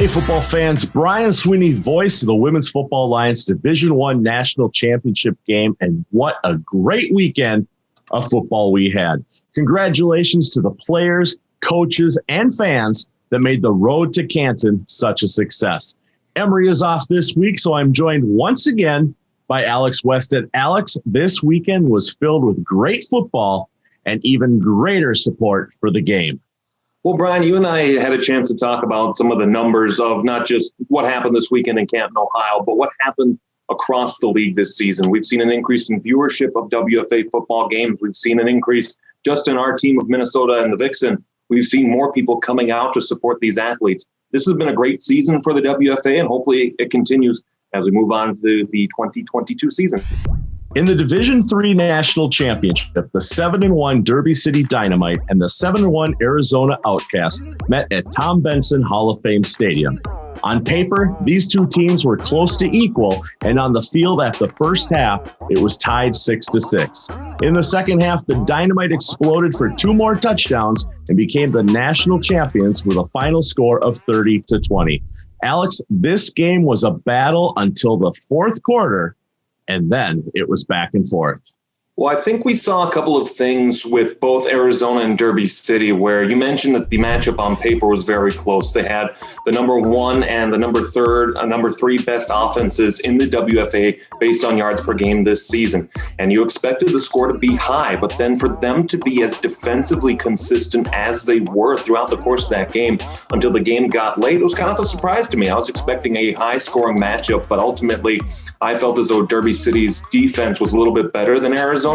Hey, football fans, Brian Sweeney, voice of the Women's Football Alliance Division I National Championship game, and what a great weekend of football we had. Congratulations to the players, coaches, and fans that made the road to Canton such a success. Emory is off this week, so I'm joined once again by Alex Westad. Alex, this weekend was filled with great football and even greater support for the game. Well, Brian, you and I had a chance to talk about some of the numbers of not just what happened this weekend in Canton, Ohio, but what happened across the league this season. We've seen an increase in viewership of WFA football games. We've seen an increase just in our team of Minnesota and the Vixen. We've seen more people coming out to support these athletes. This has been a great season for the WFA, and hopefully it continues as we move on to the 2022 season. In the Division III National Championship, the 7-1 Derby City Dynamite and the 7-1 Arizona Outcasts met at Tom Benson Hall of Fame Stadium. On paper, these two teams were close to equal, and on the field at the first half, it was tied 6-6. In the second half, the Dynamite exploded for 2 more touchdowns and became the national champions with a final score of 30-20. Alex, this game was a battle until the fourth quarter, and then it was back and forth. Well, I think we saw a couple of things with both Arizona and Derby City where you mentioned that the matchup on paper was very close. They had the number 1 and the number 3 best offenses in the WFA based on yards per game this season. And you expected the score to be high, but then for them to be as defensively consistent as they were throughout the course of that game until the game got late, it was kind of a surprise to me. I was expecting a high-scoring matchup, but ultimately I felt as though Derby City's defense was a little bit better than Arizona.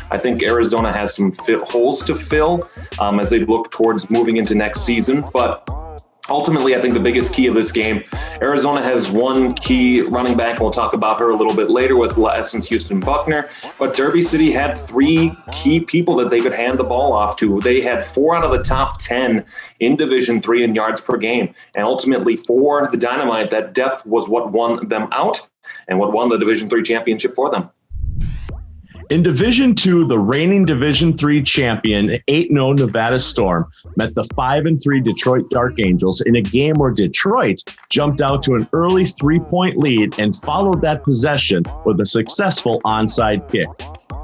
I think Arizona has some holes to fill as they look towards moving into next season. But ultimately, I think the biggest key of this game, Arizona has one key running back. We'll talk about her a little bit later with Essence Houston Buckner. But Derby City had 3 key people that they could hand the ball off to. They had 4 out of the top 10 in Division III in yards per game. And ultimately, for the Dynamite, that depth was what won them out and what won the Division III championship for them. In Division II, the reigning Division III champion, 8-0 Nevada Storm, met the 5-3 Detroit Dark Angels in a game where Detroit jumped out to an early 3-point lead and followed that possession with a successful onside kick.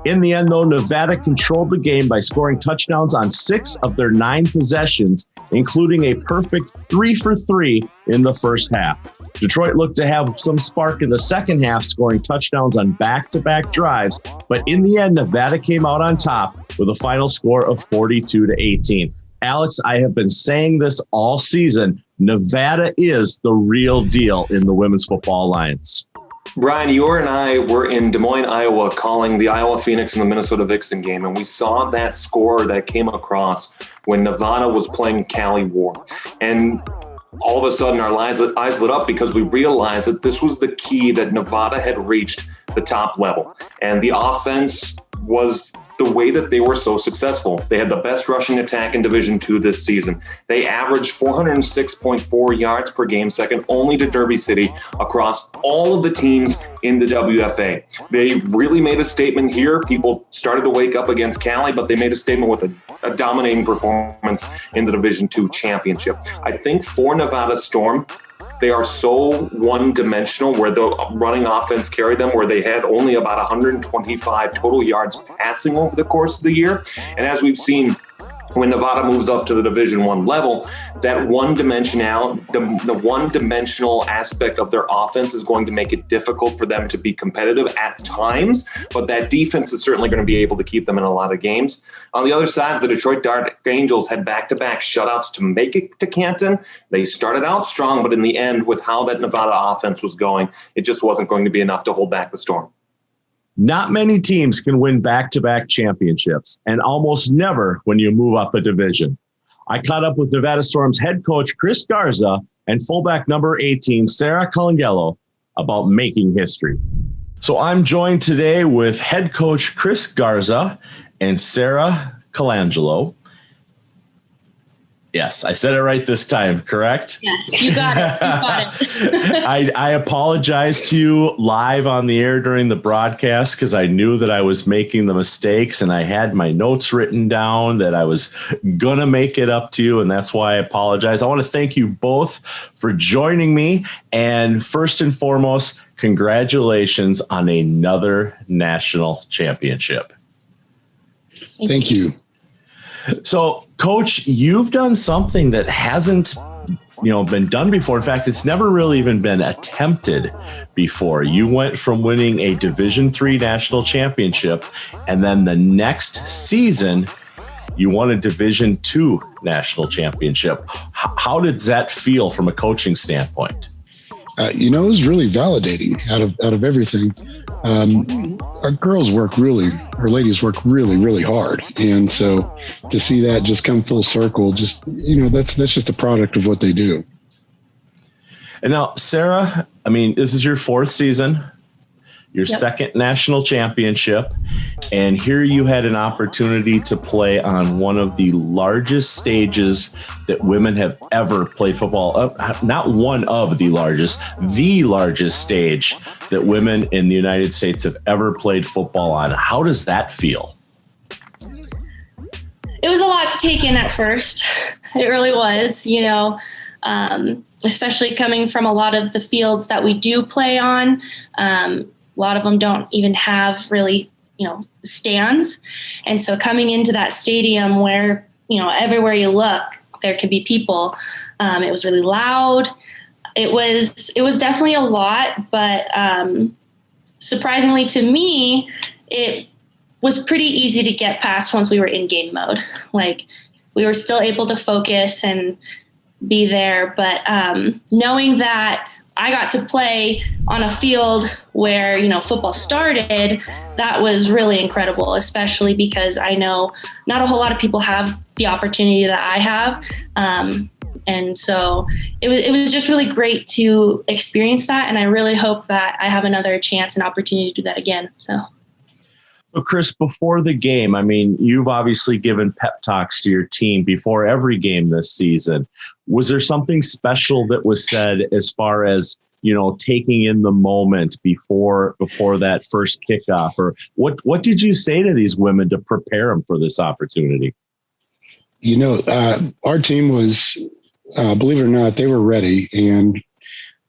In the end, though, Nevada controlled the game by scoring touchdowns on 6 of their 9 possessions, including a perfect 3-for-3 in the first half. Detroit looked to have some spark in the second half, scoring touchdowns on back-to-back drives, but in the end, Nevada came out on top with a final score of 42-18. Alex, I have been saying this all season. Nevada is the real deal in the Women's Football Alliance. Brian, you and I were in Des Moines, Iowa, calling the Iowa Phoenix and the Minnesota Vixen game, and we saw that score that came across when Nevada was playing Cali War. And all of a sudden, our eyes lit up because we realized that this was the key that Nevada had reached the top level. And the offense was the way that they were so successful. They had the best rushing attack in Division II this season. They averaged 406.4 yards per game, second only to Derby City across all of the teams in the WFA. They really made a statement here. People started to wake up against Cali, but they made a statement with a dominating performance in the Division II championship. I think for Nevada Storm, they are so one-dimensional where the running offense carried them, where they had only about 125 total yards passing over the course of the year. And as we've seen, when Nevada moves up to the Division I level, that the one-dimensional aspect of their offense is going to make it difficult for them to be competitive at times, but that defense is certainly going to be able to keep them in a lot of games. On the other side, the Detroit Dark Angels had back-to-back shutouts to make it to Canton. They started out strong, but in the end, with how that Nevada offense was going, it just wasn't going to be enough to hold back the Storm. Not many teams can win back-to-back championships, and almost never when you move up a division. I caught up with Nevada Storm's head coach, Chris Garza, and fullback number 18, Sarah Colangelo, about making history. So I'm joined today with head coach Chris Garza and Sarah Colangelo. Yes, I said it right this time, correct? Yes, you got it. You got it. I apologize to you live on the air during the broadcast because I knew that I was making the mistakes and I had my notes written down that I was going to make it up to you. And that's why I apologize. I want to thank you both for joining me. And first and foremost, congratulations on another national championship. Thank you. So, Coach, you've done something that hasn't, been done before. In fact, it's never really even been attempted before. You went from winning a Division III national championship, and then the next season, you won a Division II national championship. How did that feel from a coaching standpoint? It was really validating out of everything. Our ladies work really, really hard. And so to see that just come full circle, that's just a product of what they do. And now, Sarah, this is your fourth season, your second national championship. And here you had an opportunity to play on one of the largest stages that women have ever played football. Not one of the largest stage that women in the United States have ever played football on. How does that feel? It was a lot to take in at first. It really was, especially coming from a lot of the fields that we do play on. A lot of them don't even have really, stands. And so coming into that stadium where, everywhere you look, there could be people. It was really loud. It was definitely a lot, but surprisingly to me, it was pretty easy to get past once we were in game mode. Like, we were still able to focus and be there. But knowing that I got to play on a field where, football started, that was really incredible, especially because I know not a whole lot of people have the opportunity that I have. And so it was just really great to experience that. And I really hope that I have another chance and opportunity to do that again. So, Chris, before the game, you've obviously given pep talks to your team before every game this season. Was there something special that was said as far as, taking in the moment before that first kickoff? Or what did you say to these women to prepare them for this opportunity? Our team was, believe it or not, they were ready. And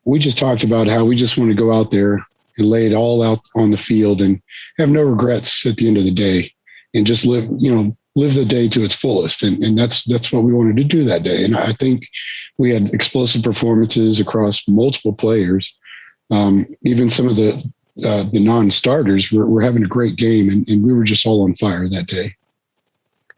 we just talked about how we just want to go out there and lay it all out on the field and have no regrets at the end of the day and just live the day to its fullest. And that's what we wanted to do that day. And I think we had explosive performances across multiple players. Even some of the non-starters were having a great game, and we were just all on fire that day.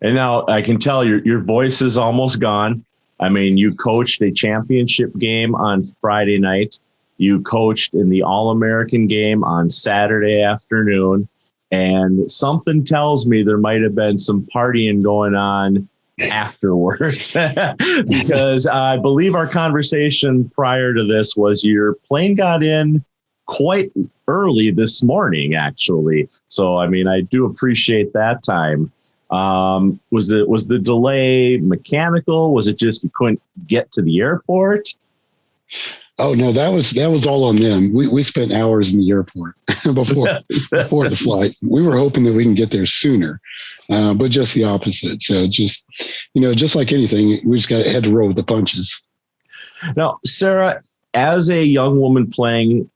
And now I can tell your voice is almost gone. You coached a championship game on Friday night. You coached in the All-American game on Saturday afternoon. And something tells me there might have been some partying going on afterwards because I believe our conversation prior to this was your plane got in quite early this morning, actually. So, I do appreciate that time. Was the delay mechanical? Was it just you couldn't get to the airport? Oh no, that was all on them. We spent hours in the airport before the flight. We were hoping that we can get there sooner, but just the opposite. So just like anything, we just had to roll with the punches. Now, Sarah, as a young woman playing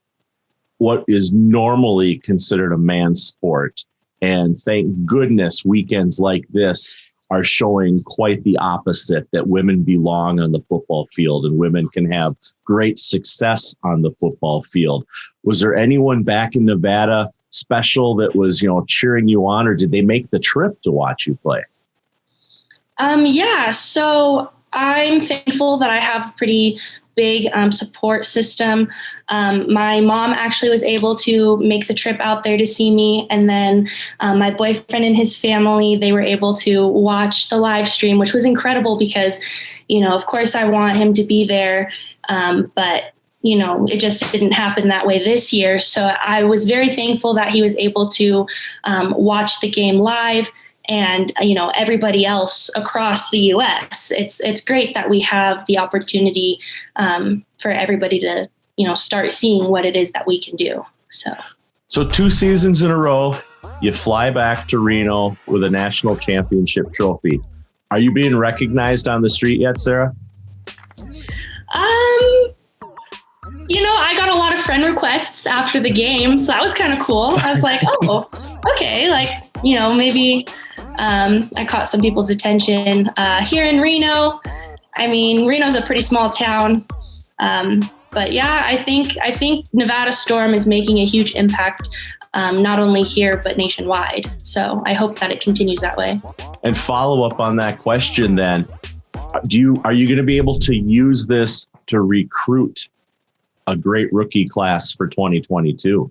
what is normally considered a man's sport, and thank goodness weekends like this are showing quite the opposite, that women belong on the football field and women can have great success on the football field. Was there anyone back in Nevada special that was, cheering you on, or did they make the trip to watch you play? Yeah, so I'm thankful that I have a pretty big support system. My mom actually was able to make the trip out there to see me. And then my boyfriend and his family, they were able to watch the live stream, which was incredible because, of course I want him to be there. But it just didn't happen that way this year. So I was very thankful that he was able to watch the game live and, everybody else across the U.S. It's great that we have the opportunity for everybody to, start seeing what it is that we can do. So 2 seasons in a row, you fly back to Reno with a national championship trophy. Are you being recognized on the street yet, Sarah? I got a lot of friend requests after the game, so that was kind of cool. I was like, oh, okay. Maybe I caught some people's attention here in Reno. I mean, Reno's a pretty small town. But yeah, I think Nevada Storm is making a huge impact, not only here, but nationwide. So I hope that it continues that way. And follow up on that question then, are you going to be able to use this to recruit a great rookie class for 2022?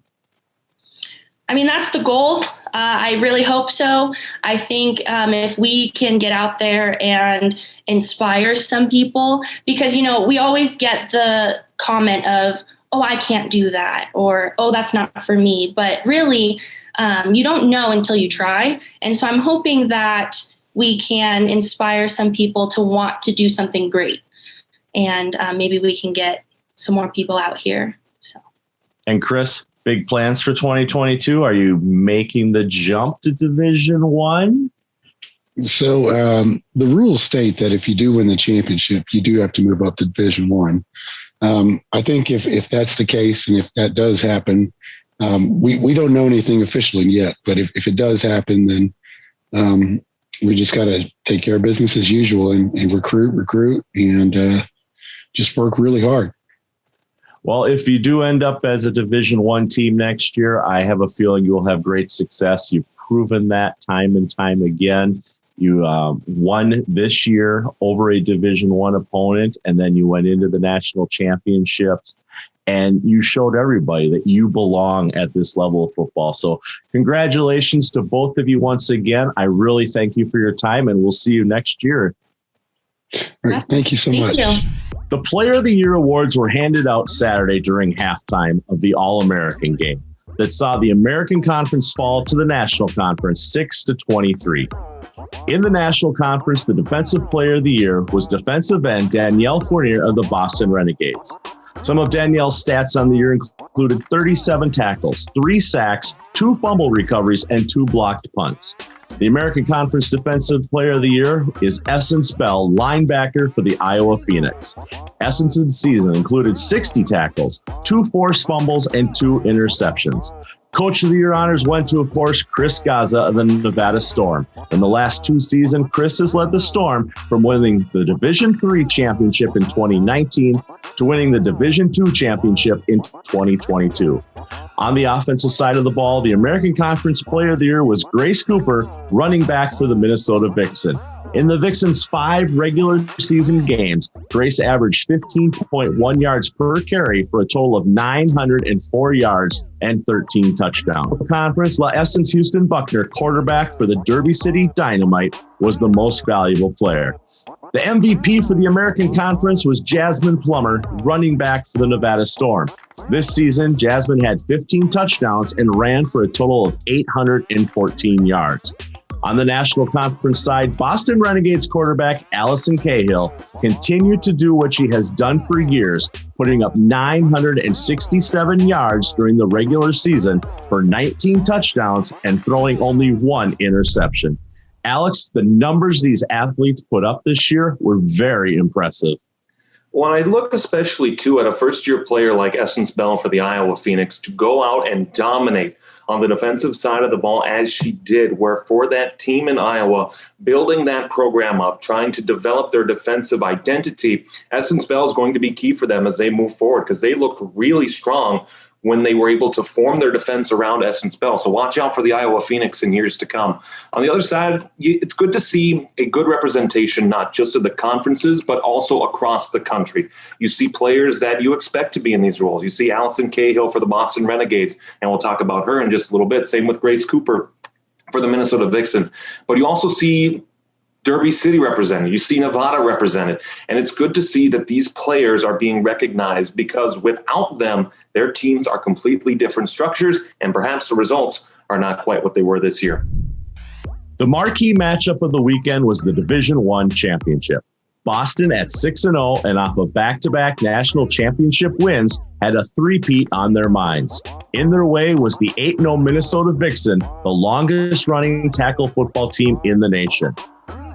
I mean, that's the goal. I really hope so. I think if we can get out there and inspire some people, because, we always get the comment of, oh, I can't do that, or, oh, that's not for me. But really, you don't know until you try. And so I'm hoping that we can inspire some people to want to do something great. And maybe we can get some more people out here. So. And Chris, big plans for 2022? Are you making the jump to Division I? So the rules state that if you do win the championship, you do have to move up to Division I. I think if that's the case, and if that does happen, we don't know anything officially yet, but if it does happen, then we just got to take care of business as usual and recruit and just work really hard. Well, if you do end up as a Division I team next year, I have a feeling you will have great success. You've proven that time and time again. You won this year over a Division I opponent, and then you went into the national championships, and you showed everybody that you belong at this level of football. So congratulations to both of you once again. I really thank you for your time, and we'll see you next year. All right, thank you so much. Thank you. The Player of the Year awards were handed out Saturday during halftime of the All-American game that saw the American Conference fall to the National Conference 6-23. In the National Conference, the Defensive Player of the Year was defensive end Danielle Fournier of the Boston Renegades. Some of Danielle's stats on the year included 37 tackles, 3 sacks, 2 fumble recoveries, and 2 blocked punts. The American Conference Defensive Player of the Year is Essence Bell, linebacker for the Iowa Phoenix. Essence's season included 60 tackles, 2 forced fumbles, and 2 interceptions. Coach of the Year honors went to, of course, Chris Gaza of the Nevada Storm. In the last 2 seasons, Chris has led the Storm from winning the Division III championship in 2019 to winning the Division II championship in 2022. On the offensive side of the ball, the American Conference Player of the Year was Grace Cooper, running back for the Minnesota Vixen. In the Vixens' 5 regular season games, Grace averaged 15.1 yards per carry for a total of 904 yards and 13 touchdowns. Conference, La Essence Houston Buckner, quarterback for the Derby City Dynamite, was the most valuable player. The MVP for the American Conference was Jasmine Plummer, running back for the Nevada Storm. This season, Jasmine had 15 touchdowns and ran for a total of 814 yards. On the National Conference side, Boston Renegades quarterback Allison Cahill continued to do what she has done for years, putting up 967 yards during the regular season for 19 touchdowns and throwing only 1 interception. Alex, the numbers these athletes put up this year were very impressive. When I look especially, too, at a first-year player like Essence Bell for the Iowa Phoenix to go out and dominate on the defensive side of the ball as she did, where for that team in Iowa, building that program up, trying to develop their defensive identity, Essence Bell is going to be key for them as they move forward because they looked really strong when they were able to form their defense around Essence Bell. So watch out for the Iowa Phoenix in years to come. On the other side, it's good to see a good representation, not just of the conferences, but also across the country. You see players that you expect to be in these roles. You see Allison Cahill for the Boston Renegades, and we'll talk about her in just a little bit. Same with Grace Cooper for the Minnesota Vixen. But you also see Derby City represented. You see Nevada represented. And it's good to see that these players are being recognized because without them, their teams are completely different structures, and perhaps the results are not quite what they were this year. The marquee matchup of the weekend was the Division I championship. Boston at 6-0 and off of back-to-back national championship wins had a three-peat on their minds. In their way was the 8-0 Minnesota Vixen, the longest-running tackle football team in the nation.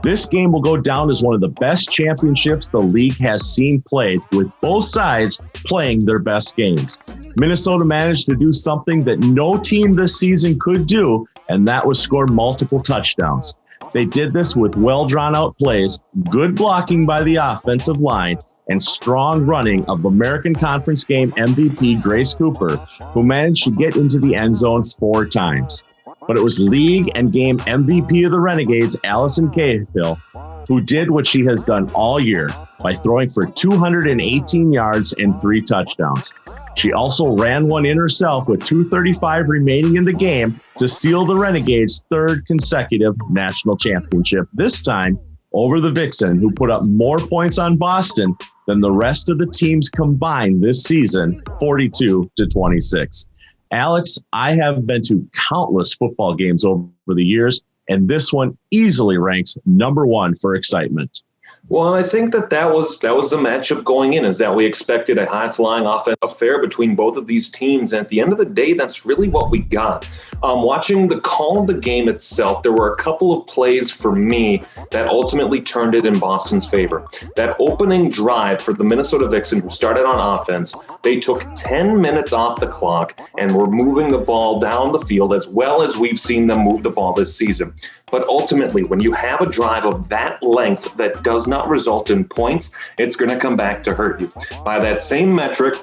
This game will go down as one of the best championships the league has seen played, with both sides playing their best games. Minnesota managed to do something that no team this season could do, and that was score multiple touchdowns. They did this with well-drawn-out plays, good blocking by the offensive line, and strong running of American Conference Game MVP Grace Cooper, who managed to get into the end zone 4 times. But it was league and game MVP of the Renegades, Allison Cahill, who did what she has done all year by throwing for 218 yards and 3 touchdowns. She also ran one in herself with 2:35 remaining in the game to seal the Renegades' 3rd consecutive national championship, this time over the Vixen, who put up more points on Boston than the rest of the teams combined this season, 42-26. Alex, I have been to countless football games over the years, and this one easily ranks number 1 for excitement. Well, I think that was the matchup going in, is that we expected a high-flying offensive affair between both of these teams. And at the end of the day, that's really what we got. Watching the call of the game itself, there were a couple of plays for me that ultimately turned it in Boston's favor. That opening drive for the Minnesota Vixen, who started on offense, they took 10 minutes off the clock and were moving the ball down the field as well as we've seen them move the ball this season. But ultimately, when you have a drive of that length that does not result in points, it's going to come back to hurt you. By that same metric,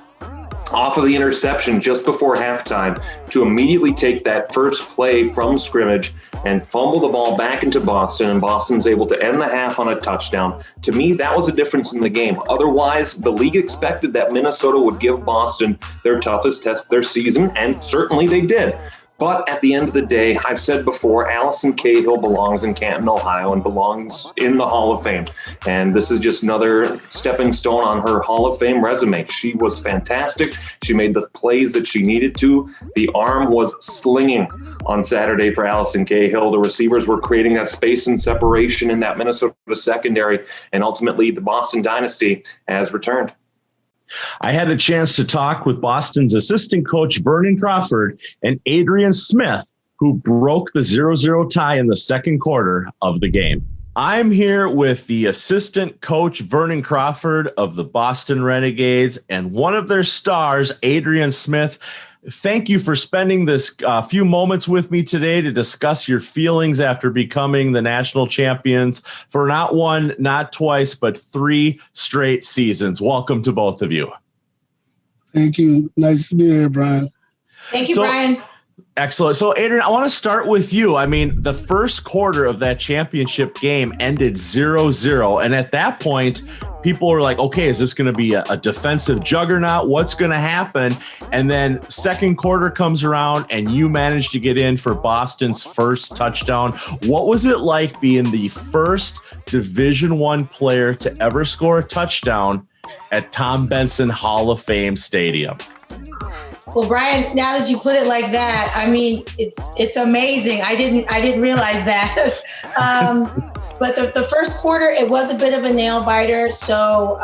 off of the interception just before halftime, to immediately take that first play from scrimmage and fumble the ball back into Boston, and Boston's able to end the half on a touchdown. To me, that was a difference in the game. Otherwise, the league expected that Minnesota would give Boston their toughest test their season, and certainly they did. But at the end of the day, I've said before, Allison Cahill belongs in Canton, Ohio, and belongs in the Hall of Fame. And this is just another stepping stone on her Hall of Fame resume. She was fantastic. She made the plays that she needed to. The arm was slinging on Saturday for Allison Cahill. The receivers were creating that space and separation in that Minnesota secondary. And ultimately, the Boston dynasty has returned. I had a chance to talk with Boston's assistant coach, Vernon Crawford, and Adrian Smith, who broke the 0-0 tie in the second quarter of the game. I'm here with the assistant coach, Vernon Crawford of the Boston Renegades, and one of their stars, Adrian Smith. Thank you for spending this few moments with me today to discuss your feelings after becoming the national champions for not one, not twice, but 3 straight seasons. Welcome to both of you. Thank you. Nice to be here, Brian. Thank you, Brian. Excellent. So, Adrian, I want to start with you. I mean, the first quarter of that championship game ended 0-0. And at that point, people were like, okay, is this going to be a defensive juggernaut? What's going to happen? And then second quarter comes around and you managed to get in for Boston's first touchdown. What was it like being the first Division I player to ever score a touchdown at Tom Benson Hall of Fame Stadium? Well, Brian, now that you put it like that, I mean, it's amazing. I didn't realize that. But the first quarter, it was a bit of a nail biter. So,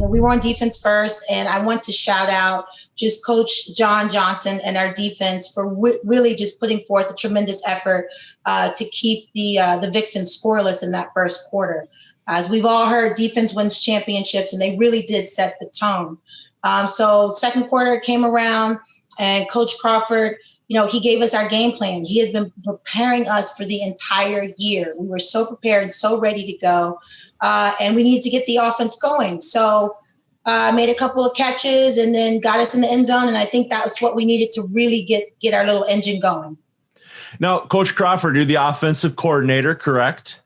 we were on defense first, and I want to shout out just Coach John Johnson and our defense for really just putting forth a tremendous effort to keep the Vixens scoreless in that first quarter. As we've all heard, defense wins championships, and they really did set the tone. So second quarter came around, and Coach Crawford, he gave us our game plan. He has been preparing us for the entire year. We were so prepared and so ready to go, and we needed to get the offense going. So made a couple of catches and then got us in the end zone, and I think that was what we needed to really get our little engine going. Now, Coach Crawford, you're the offensive coordinator, correct?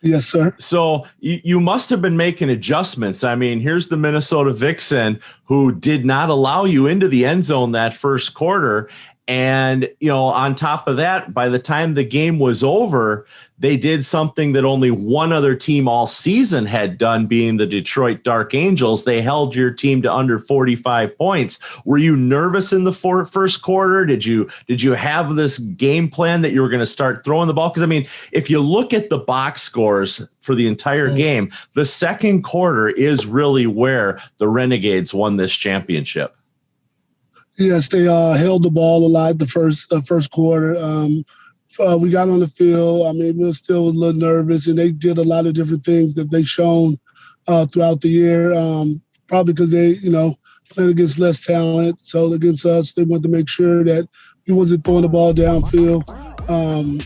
Yes, sir. So you must have been making adjustments. I mean, here's the Minnesota Vixen, who did not allow you into the end zone that first quarter. And, on top of that, by the time the game was over, they did something that only one other team all season had done, being the Detroit Dark Angels. They held your team to under 45 points. Were you nervous in the first quarter? Did you have this game plan that you were going to start throwing the ball? Because, if you look at the box scores for the entire game, the second quarter is really where the Renegades won this championship. Yes, they held the ball a lot the first quarter. We got on the field. We were still a little nervous, and they did a lot of different things that they shown throughout the year. Probably because they, playing against less talent. So against us, they wanted to make sure that we wasn't throwing the ball downfield.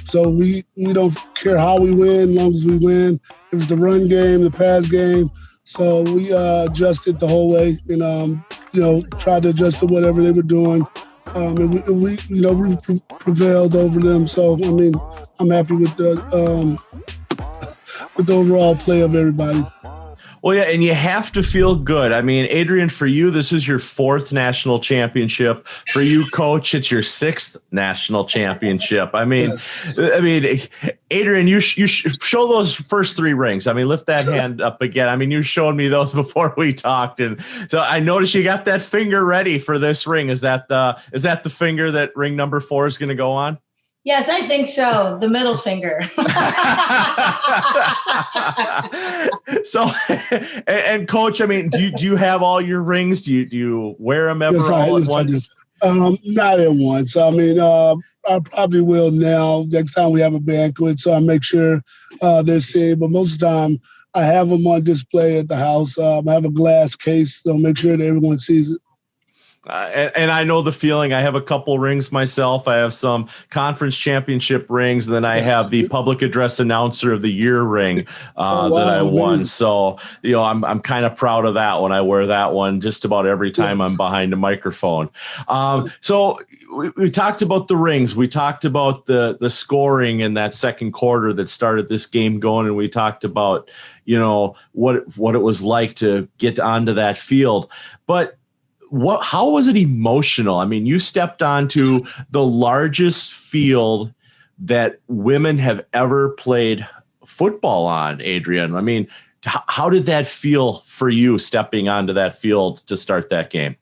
So we don't care how we win, as long as we win. It was the run game, the pass game. So we adjusted the whole way, and tried to adjust to whatever they were doing. And we prevailed over them. So I'm happy with the overall play of everybody. Well, yeah, and you have to feel good. Adrian, for you, this is your 4th national championship. For you, Coach, it's your 6th national championship. Yes. Adrian, you show those first 3 rings. Lift that hand up again. You showed me those before we talked, and so I noticed you got that finger ready for this ring. Is that the finger that ring number 4 is going to go on? Yes, I think so. The middle finger. So, and Coach, do you have all your rings? Do you wear them ever all at once? Not at once. I probably will now. Next time we have a banquet, so I make sure they're seen. But most of the time, I have them on display at the house. I have a glass case, so make sure that everyone sees it. And I know the feeling. I have a couple rings myself. I have some conference championship rings, and then I have the public address announcer of the year ring that I won. Man. So, I'm kind of proud of that one. I wear that one just about every time I'm behind a microphone. So we talked about the rings. We talked about the scoring in that second quarter that started this game going, and we talked about, what it was like to get onto that field. But how was it emotional? You stepped onto the largest field that women have ever played football on, Adrian. How did that feel for you, stepping onto that field to start that game?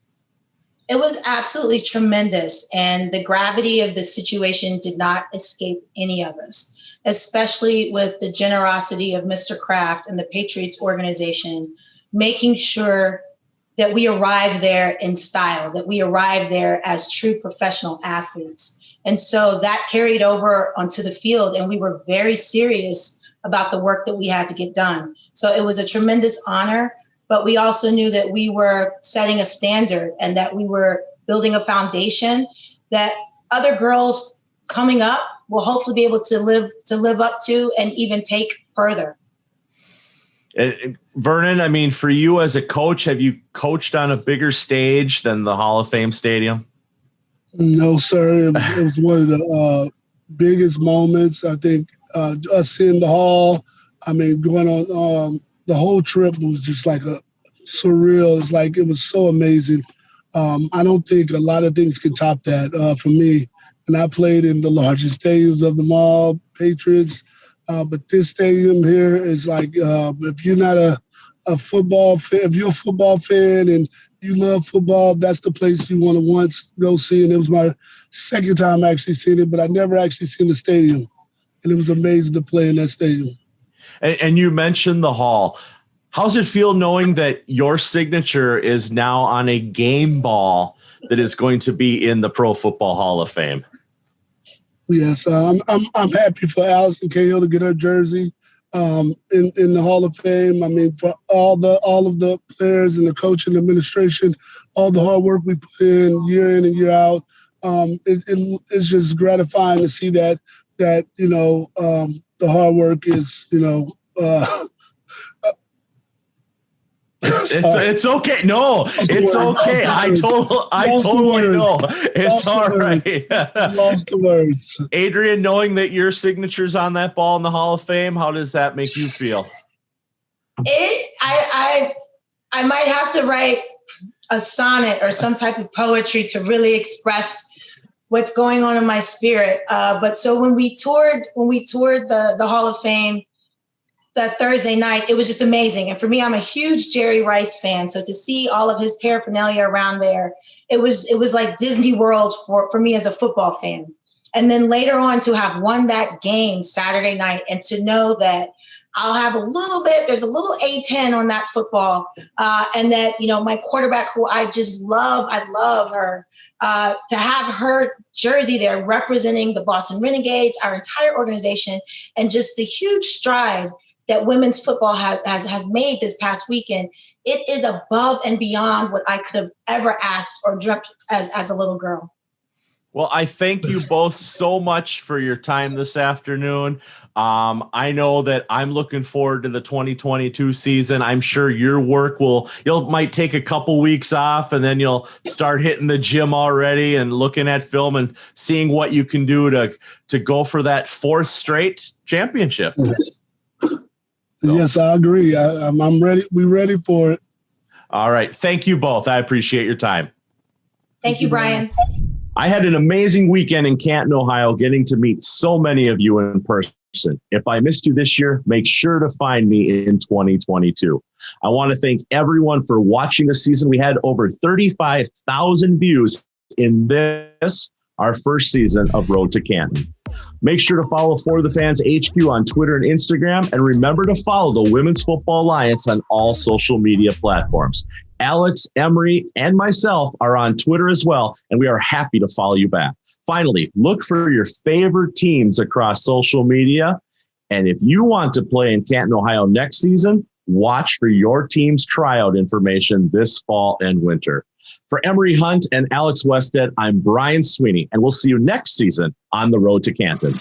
It was absolutely tremendous. And the gravity of the situation did not escape any of us, especially with the generosity of Mr. Kraft and the Patriots organization, making sure that we arrived there in style, that we arrived there as true professional athletes. And so that carried over onto the field, and we were very serious about the work that we had to get done. So it was a tremendous honor, but we also knew that we were setting a standard and that we were building a foundation that other girls coming up will hopefully be able to live up to and even take further. Vernon, for you as a coach, have you coached on a bigger stage than the Hall of Fame Stadium? No, sir. It was one of the biggest moments. I think us in the hall, going on the whole trip was just like a surreal. It's like it was so amazing. I don't think a lot of things can top that for me. And I played in the largest stadiums of them all, Patriots. But this stadium here is like, if you're not a football fan, if you're a football fan and you love football, that's the place you want to once go see. And it was my second time actually seeing it, but I never actually seen the stadium. And it was amazing to play in that stadium. And you mentioned the hall. How's it feel knowing that your signature is now on a game ball that is going to be in the Pro Football Hall of Fame? Yes, I'm happy for Allison Cahill to get her jersey in the Hall of Fame. For all of the players and the coach and administration, all the hard work we put in and year out. It's just gratifying to see that the hard work is It's okay. No, it's okay. I totally know. It's all right. Lost the words. Adrian, knowing that your signature's on that ball in the Hall of Fame, how does that make you feel? I might have to write a sonnet or some type of poetry to really express what's going on in my spirit. But so when we toured the Hall of Fame that Thursday night, it was just amazing. And for me, I'm a huge Jerry Rice fan. So to see all of his paraphernalia around there, it was like Disney World for me as a football fan. And then later on to have won that game Saturday night and to know that I'll have there's a little A10 on that football. And that, my quarterback who I love her, to have her jersey there representing the Boston Renegades, our entire organization, and just the huge stride that women's football has made this past weekend. It is above and beyond what I could have ever asked or dreamt as a little girl. Well, I thank you both so much for your time this afternoon. I know that I'm looking forward to the 2022 season. I'm sure your work might take a couple weeks off, and then you'll start hitting the gym already and looking at film and seeing what you can do to go for that fourth straight championship. Yes, I agree. I'm ready. We're ready for it. All right. Thank you both. I appreciate your time. Thank you, Brian. I had an amazing weekend in Canton, Ohio, getting to meet so many of you in person. If I missed you this year, make sure to find me in 2022. I want to thank everyone for watching the season. We had over 35,000 views in this, our first season of Road to Canton. Make sure to follow For the Fans HQ on Twitter and Instagram, and remember to follow the Women's Football Alliance on all social media platforms. Alex, Emery, and myself are on Twitter as well, and we are happy to follow you back. Finally, look for your favorite teams across social media. And if you want to play in Canton, Ohio next season, watch for your team's tryout information this fall and winter. For Emery Hunt and Alex Westad, I'm Brian Sweeney, and we'll see you next season on the Road to Canton.